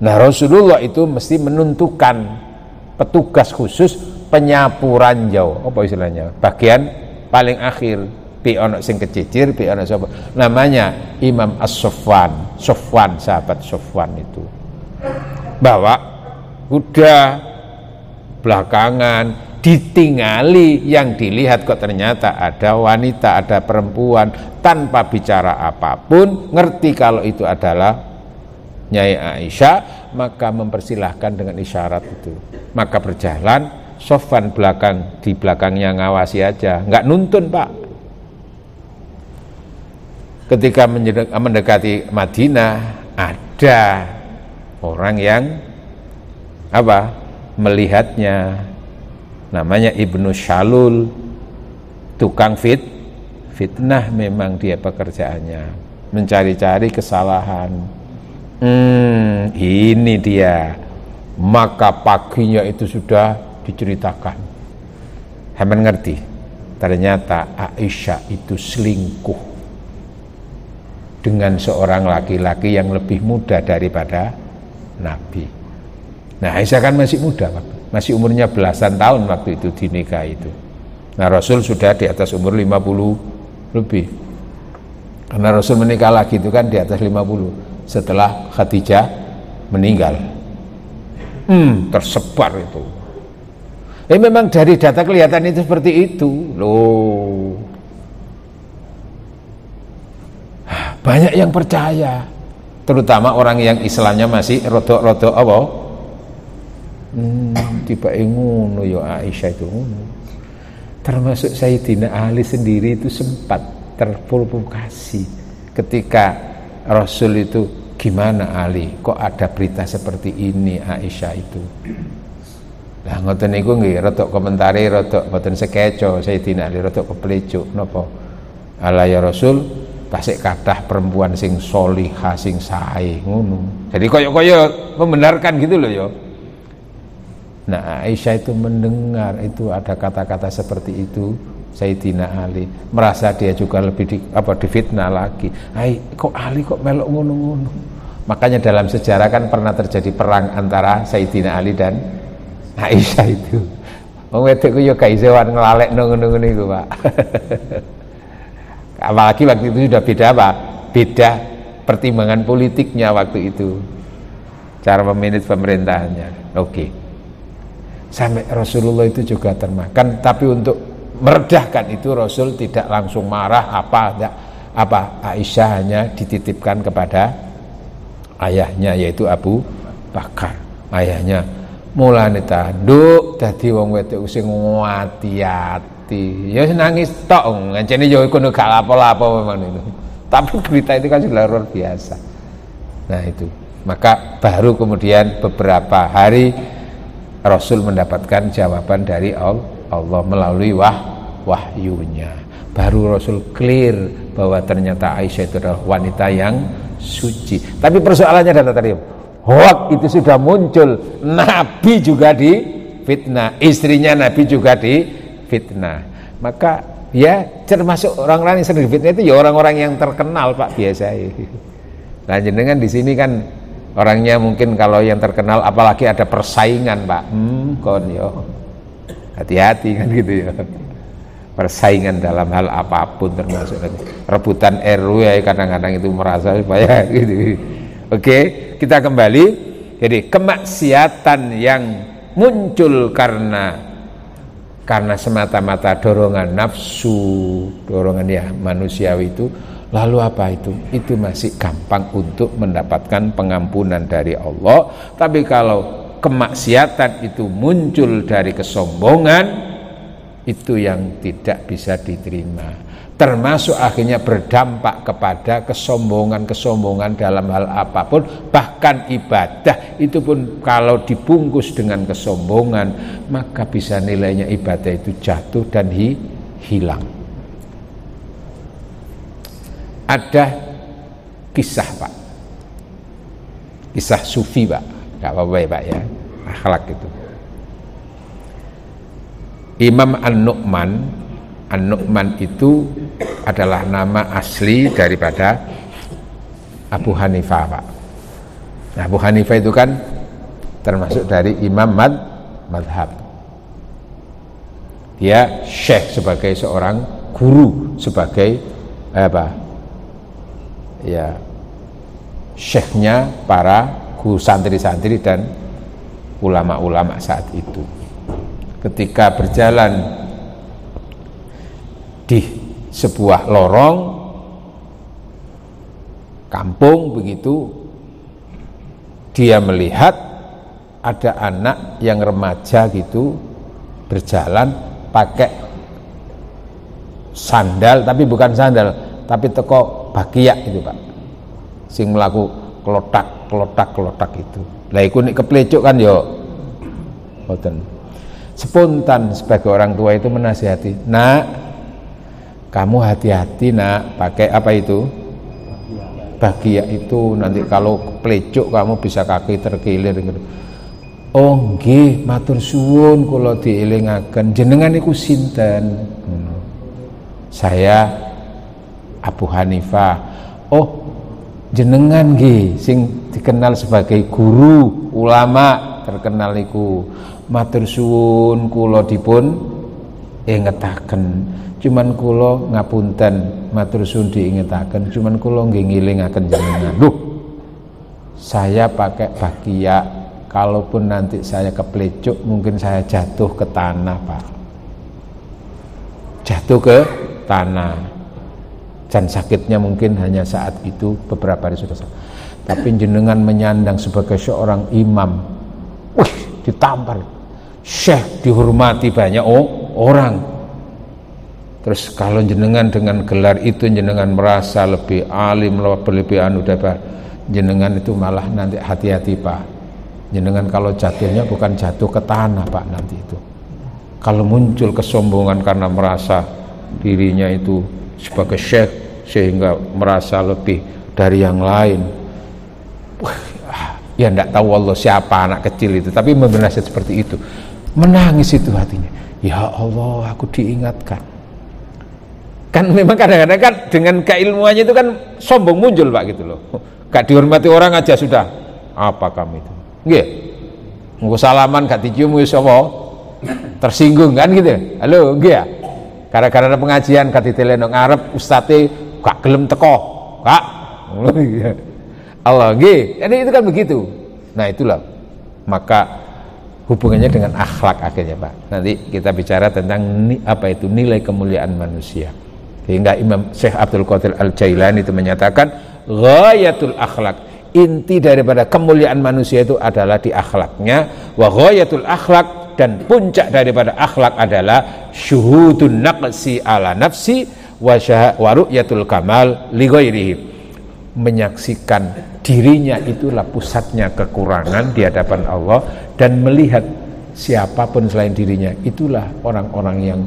Nah Rasulullah itu mesti menentukan petugas khusus penyapu ranjau, apa istilahnya, bagian paling akhir, pi ono sing kecicir, pi ono sapa, namanya Imam As-Sofwan, sahabat Sofwan itu bawa kuda belakangan, ditingali, yang dilihat kok ternyata ada wanita, ada perempuan, tanpa bicara apapun, ngerti kalau itu adalah Nyai Aisyah, maka mempersilahkan dengan isyarat itu, maka berjalan. Sofwan di belakangnya ngawasi aja, nggak nuntun Pak. Ketika mendekati Madinah, ada orang yang melihatnya, namanya Ibnu Syalul, tukang fitnah memang dia pekerjaannya, mencari-cari kesalahan. Ini dia, maka paginya itu sudah diceritakan. Haman ngerti, ternyata Aisyah itu selingkuh dengan seorang laki-laki yang lebih muda daripada Nabi. Nah Aisyah kan masih muda, masih umurnya belasan tahun waktu itu dinikah itu. Nah Rasul sudah di atas umur 50 lebih, karena Rasul menikah lagi itu kan di atas 50 setelah Khadijah meninggal. Tersebar itu. Memang dari data kelihatan itu seperti itu loh. Banyak yang percaya, terutama orang yang Islamnya masih rodok-rodok apa? Tiba ngono ya Aisyah itu ngono. Termasuk Sayyidina Ali sendiri itu sempat terprovokasi ketika Rasul itu, gimana Ali, kok ada berita seperti ini Aisyah itu. Lah ngoten niku nggih rodok komentari, rodok mboten sekeco Sayyidina Ali, rodok keplecuk napa. Ala ya Rasul, tasik kathah perempuan sing solihah sing sae ngono. Jadi koyo-koyo membenarkan gitu loh ya. Nah Aisyah itu mendengar itu ada kata-kata seperti itu, Sayyidina Ali merasa dia juga lebih difitnah lagi. Kok Ali kok melok ngono-ngono. Makanya dalam sejarah kan pernah terjadi perang antara Sayyidina Ali dan Aisyah itu. Wong wedok ku yo gak iso nglalekno ngono-ngono iku, Pak. Apalagi waktu itu sudah beda beda pertimbangan politiknya waktu itu, cara memanage pemerintahannya. Oke. Sampai Rasulullah itu juga termakan, tapi untuk meredahkan itu Rasul tidak langsung marah Aisyah hanya dititipkan kepada ayahnya, yaitu Abu Bakar. Ayahnya mulane tanduk dadi wong wedok sing hati-hati. Ya nangis tok, ngancene ya kono gak lapo-lapo memang itu. Tapi berita itu kan sudah luar biasa. Nah itu, maka baru kemudian beberapa hari Rasul mendapatkan jawaban dari Allah melalui wahyunya. Baru Rasul clear bahwa ternyata Aisyah itu adalah wanita yang suci. Tapi persoalannya adalah tadi, hoax itu sudah muncul, Nabi juga difitnah, istrinya Nabi juga difitnah. Maka ya termasuk orang-orang yang sering difitnah itu ya orang-orang yang terkenal Pak biasa. Nah jenengan di sini kan orangnya mungkin kalau yang terkenal, apalagi ada persaingan Pak, kon yo hati-hati kan gitu ya. Persaingan dalam hal apapun, termasuk rebutan RW ya, kadang-kadang itu merasa supaya gitu. Oke, kita kembali. Jadi kemaksiatan yang muncul karena semata-mata dorongan nafsu, dorongan ya manusiawi itu, lalu apa itu? Itu masih gampang untuk mendapatkan pengampunan dari Allah. Tapi kalau kemaksiatan itu muncul dari kesombongan, itu yang tidak bisa diterima, termasuk akhirnya berdampak kepada kesombongan dalam hal apapun, bahkan ibadah itu pun kalau dibungkus dengan kesombongan, maka bisa nilainya ibadah itu jatuh dan hilang. Ada kisah Pak, kisah sufi Pak, nggak apa-apa ya Pak ya, akhlak itu. Imam An-Nu'man itu adalah nama asli daripada Abu Hanifah Pak. Nah, Abu Hanifah itu kan termasuk dari imam madhab. Dia syekh sebagai seorang guru, sebagai ya syekhnya para guru santri-santri dan ulama-ulama saat itu. Ketika berjalan di sebuah lorong kampung begitu, dia melihat ada anak yang remaja gitu berjalan pakai sandal, tapi bukan sandal, tapi teko bakiak itu Pak, sing melaku kelotak itu. Lah iku nek keplecuk kan yo boten. Spontan sebagai orang tua itu menasihati, "Nak, kamu hati-hati nak, pakai apa itu? Bakiak itu, nanti kalau keplecuk kamu bisa kaki terkilir." "Oh nggih, matur suwun kula dielingaken. Jenengan iku sinten?" "Saya Abu Hanifah." "Oh, jenengan nggih sing dikenal sebagai guru ulama terkenal iku. Matur suwun kula dipun ingetaken. Cuman kula ngapunten, matur suwun diingetaken. Cuman kula nggih ngelingaken jenengan. Loh, saya pakai bakiak, kalaupun nanti saya keplecuk mungkin saya jatuh ke tanah Pak. Jatuh ke tanah. Dan sakitnya mungkin hanya saat itu, beberapa hari sudah sakit. Tapi jenengan menyandang sebagai seorang imam, wih, ditampar, syekh, dihormati banyak orang. Terus kalau jenengan dengan gelar itu jenengan merasa lebih alim, lebih jenengan itu malah nanti hati-hati Pak. Jenengan kalau jatuhnya bukan jatuh ke tanah Pak nanti itu. Kalau muncul kesombongan karena merasa dirinya itu sebagai syekh sehingga merasa lebih dari yang lain, ya enggak tahu Allah siapa anak kecil itu, tapi membernasihat seperti itu, menangis itu hatinya. Ya Allah, aku diingatkan. Kan memang kadang-kadang kan dengan keilmuannya itu kan sombong muncul Pak gitu loh. Gak dihormati orang aja sudah, apa kamu itu? Nggih. Nggo salaman gak dicium wis apa? Tersinggung kan gitu. Halo, nggih ya. Gara-gara ada pengajian gak diteleno ngarep ustate gak gelem teko. Kak. Allah nggih. Jadi itu kan begitu. Nah, itulah. Maka hubungannya dengan akhlak akhirnya Pak. Nanti kita bicara tentang apa itu nilai kemuliaan manusia. Sehingga Imam Syekh Abdul Qadir Al-Jailani itu menyatakan ghayatul akhlak, inti daripada kemuliaan manusia itu adalah di akhlaknya. Wa ghayatul akhlak, dan puncak daripada akhlak adalah syuhudun naqsi ala nafsi wa ru'yatul kamal li ghairihi, menyaksikan dirinya itulah pusatnya kekurangan di hadapan Allah, dan melihat siapapun selain dirinya itulah orang-orang yang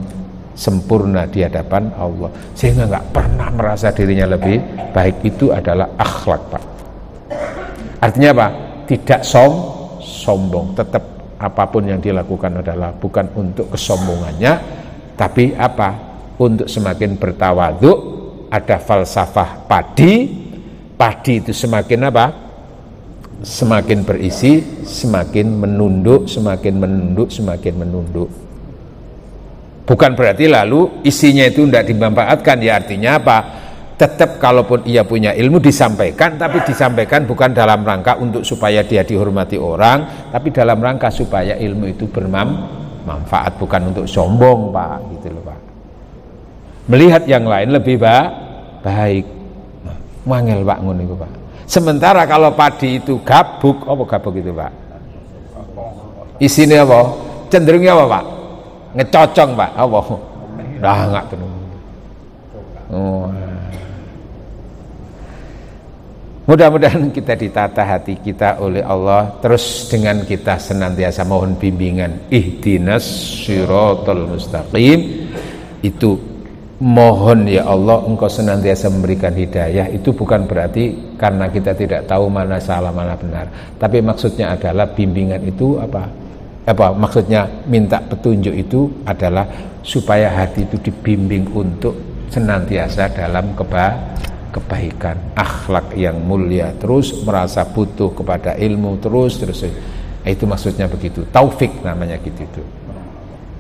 sempurna di hadapan Allah, sehingga nggak pernah merasa dirinya lebih baik. Itu adalah akhlak Pak. Artinya apa? Tidak sombong, tetap apapun yang dilakukan adalah bukan untuk kesombongannya, tapi apa? Untuk semakin bertawadhu. Ada falsafah padi itu semakin apa? Semakin berisi, semakin menunduk, semakin menunduk. Bukan berarti lalu isinya itu tidak dimanfaatkan, ya artinya apa? Tetap kalaupun ia punya ilmu disampaikan, tapi disampaikan bukan dalam rangka untuk supaya dia dihormati orang, tapi dalam rangka supaya ilmu itu bermanfaat, bukan untuk sombong Pak, gitu loh Pak. Melihat yang lain lebih baik. Mangel Pak ngono iku Pak. Sementara kalau padi itu gabuk, apa gabuk itu Pak? Isinya apa? Cenderungnya apa Pak? Ngecocong Pak, apa? Dah enggak tenung. Oh. Mudah-mudahan kita ditata hati kita oleh Allah, terus dengan kita senantiasa mohon bimbingan ihdinas siratal mustaqim, itu mohon ya Allah engkau senantiasa memberikan hidayah, itu bukan berarti karena kita tidak tahu mana salah mana benar, tapi maksudnya adalah bimbingan itu apa maksudnya minta petunjuk itu adalah supaya hati itu dibimbing untuk senantiasa dalam kebaikan, akhlak yang mulia, terus merasa butuh kepada ilmu terus. Itu maksudnya begitu, taufik namanya gitu itu.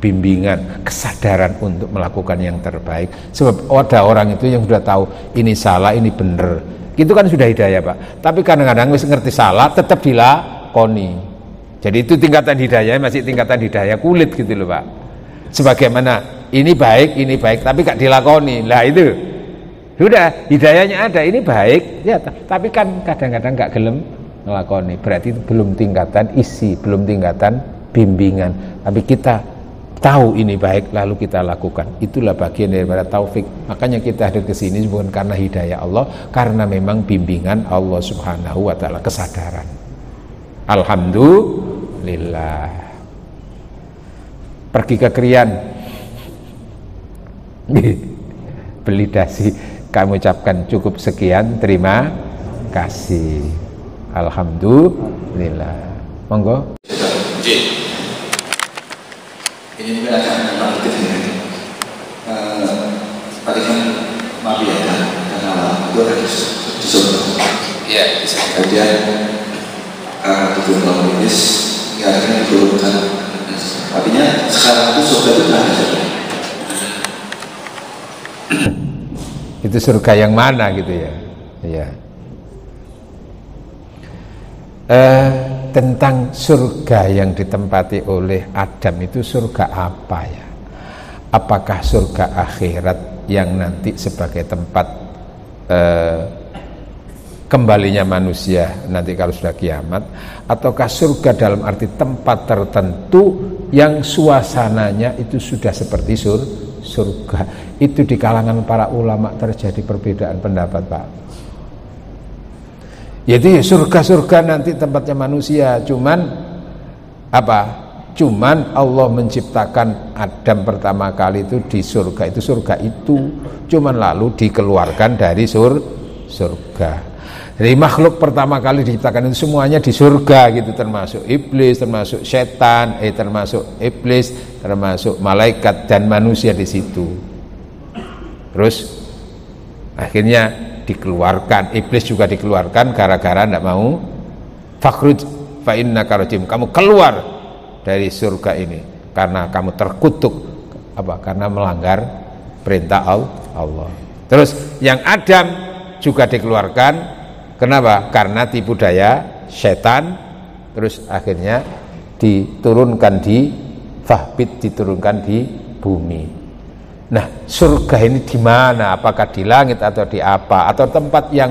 Bimbingan, kesadaran untuk melakukan yang terbaik. Sebab ada orang itu yang sudah tahu ini salah, ini benar. Itu kan sudah hidayah, Pak. Tapi kadang-kadang wis ngerti salah tetap dilakoni. Jadi itu tingkatan hidayah, masih tingkatan hidayah kulit gitu loh, Pak. Sebagaimana ini baik, tapi gak dilakoni. Lah itu sudah hidayahnya ada, ini baik ya, tapi kan kadang-kadang gak gelem ngelakoni. Berarti itu belum tingkatan isi, belum tingkatan bimbingan. Tapi kita tahu ini baik lalu kita lakukan, itulah bagian daripada taufik. Makanya kita hadir ke sini bukan karena hidayah Allah, karena memang bimbingan Allah Subhanahu wa taala, kesadaran. Alhamdulillah. Pergi ke Krian beli dasi, kami ucapkan cukup sekian, terima kasih. Alhamdulillah. Monggo. Ini juga akan bangkit ini. Tadi kan maaf ya, karena itu ada di surga. Iya, di surga. Kemudian tujuan komunis ya akan diturunkan. Artinya sekarang itu surga itu ada saja. Itu surga yang mana gitu ya? Iya. Tentang surga yang ditempati oleh Adam itu surga apa ya? Apakah surga akhirat yang nanti sebagai tempat kembalinya manusia nanti kalau sudah kiamat, ataukah surga dalam arti tempat tertentu yang suasananya itu sudah seperti surga? Itu di kalangan para ulama terjadi perbedaan pendapat, Pak. Jadi surga-surga nanti tempatnya manusia, cuman Allah menciptakan Adam pertama kali itu di surga, itu surga itu cuman lalu dikeluarkan dari surga. Jadi makhluk pertama kali diciptakan itu semuanya di surga gitu, termasuk iblis, termasuk setan, termasuk iblis, termasuk malaikat dan manusia di situ. Terus akhirnya dikeluarkan, iblis juga dikeluarkan gara-gara tidak mau, fakhruj fa innaka rajim, kamu keluar dari surga ini karena kamu terkutuk, karena melanggar perintah Allah. Terus yang Adam juga dikeluarkan, kenapa? Karena tipu daya setan. Terus akhirnya diturunkan diturunkan di bumi. Nah, surga ini di mana? Apakah di langit atau di apa? Atau tempat yang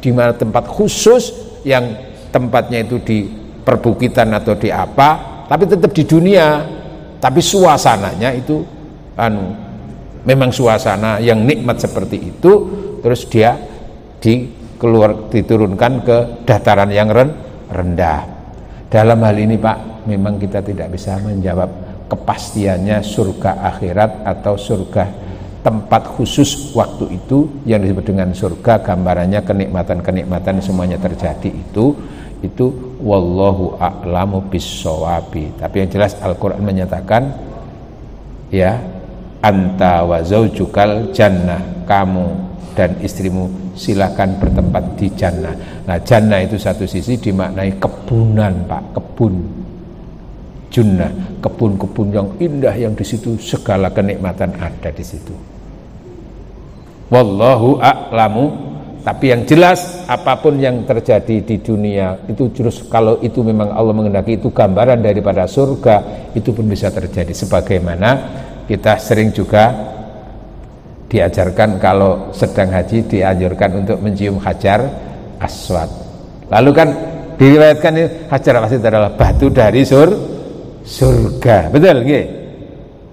di mana, tempat khusus yang tempatnya itu di perbukitan atau di apa? Tapi tetap di dunia. Tapi suasananya itu memang suasana yang nikmat seperti itu. Terus dia diturunkan ke dataran yang rendah. Dalam hal ini, Pak, memang kita tidak bisa menjawab kepastiannya surga akhirat atau surga tempat khusus waktu itu yang disebut dengan surga, gambarannya kenikmatan-kenikmatan semuanya terjadi itu wallahu a'lamu bis-shawabi. Tapi yang jelas Al-Qur'an menyatakan ya, anta wa zaujukal jannah, kamu dan istrimu silakan bertempat di jannah. Nah, jannah itu satu sisi dimaknai kebunan, Pak, kebun. Junnah, kebun-kebun yang indah yang di situ segala kenikmatan ada di situ. Wallahu a'lamu. Tapi yang jelas apapun yang terjadi di dunia itu terus kalau itu memang Allah menghendaki, itu gambaran daripada surga, itu pun bisa terjadi. Sebagaimana kita sering juga diajarkan kalau sedang haji dianjurkan untuk mencium hajar aswad. Lalu kan diriwayatkan hajar aswad adalah batu dari surga, betul nggih?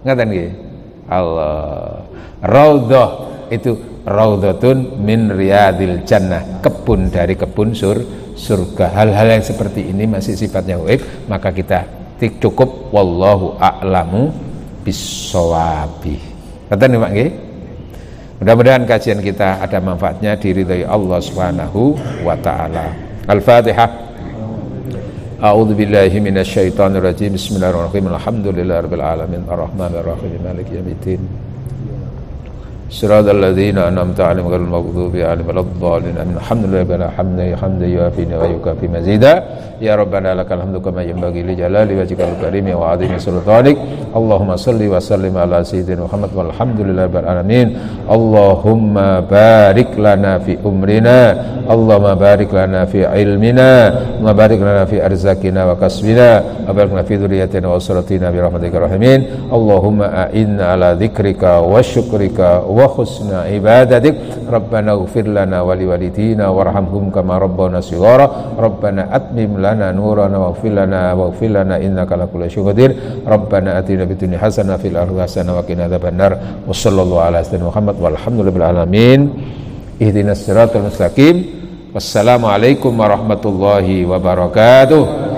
Ngaten nggih? Allah. Raudhah itu raudhatun min riyadil jannah, kebun dari kebun surga. Hal-hal yang seperti ini masih sifatnya gaib, maka kita cukup wallahu a'lamu bis-shawabi. Kata nih Pak nggih. Mudah-mudahan kajian kita ada manfaatnya, diridhai Allah Subhanahu wa taala. Al-Fatihah. A'udzu billahi minasyaitonir rajim. Bismillahirrahmanirrahim. Alhamdulillahirabbil alamin arrahmanir rahim maliki yaumiddin. Shiratal ladzina an'amta 'alaihim ghairil maghdubi 'alaihim waladdallin. Alhamdulillahi hamdan yuwafi wa yukafi mazida. Ya Rabbana lakal hamdu kama yanbaghi li jalali wajhikal karim wa 'azimi sultanik. Allahumma salli wa sallim ala sayyidina Muhammad walhamdulillahi rabbil alamin. Allahumma barik lana fi umrina, Allahumma barik lana fi ilmina, wa barik lana fi arzakina wa kasbina, wa barik lana fi dzurriyyatina wa usratina bi rahmatikar rahimin. Allahumma a'inna ala dzikrika wa syukrika wa husna ibadatik. Rabbana ighfir lana wa liwalidina warhamhum kama rabbana shighara. Rabbana atmim lana nurana waghfir lana innaka ala kulli syai'in qadir. Rabbana atina fid dunya hasanah fil akhirati hasanah wa qina adzabannar. Wa sallallahu ala sayyidina Muhammad walhamdulillahi alamin. Ihdinas siratal mustaqim. Wassalamualaikum warahmatullahi wabarakatuh.